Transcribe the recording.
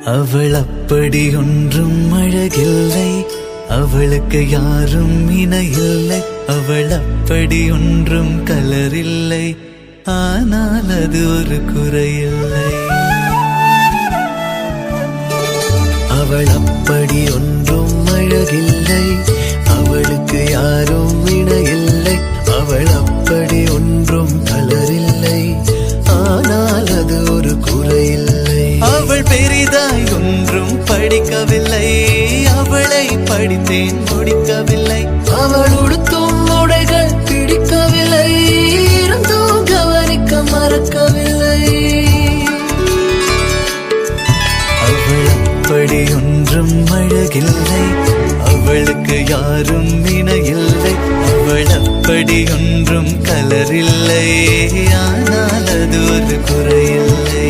அவள் அப்படி ஒன்றும் அழகில்லை, அவளுக்கு யாரும் இணையில்லை. அவள் அப்படி ஒன்றும் கலரில்லை, ஆனால் அது ஒரு குறையில்லை. அவள் அப்படி ஒன்றும் அழகில்லை, அவளுக்கு யாரும் இணையில்லை. அவள் அப்படி ஒன்றும் கலரில்லை, ஆனால் அது ஒரு குறையில்லை. அவள் பெரிதாய் ஒன்றும் படிக்கவில்லை, அவளை படித்தேன் முடிக்கவில்லை. அவள் உடுத்தும் உடைகள் பிடிக்கவில்லை, இருந்தும் கவனிக்க மறக்கவில்லை. அவள் அப்படி ஒன்றும் அழகில்லை, அவளுக்கு யாரும் இணையில்லை. அவள் அப்படி ஒன்றும் கலரில்லை, ஆனால் அது ஒரு குறையில்லை.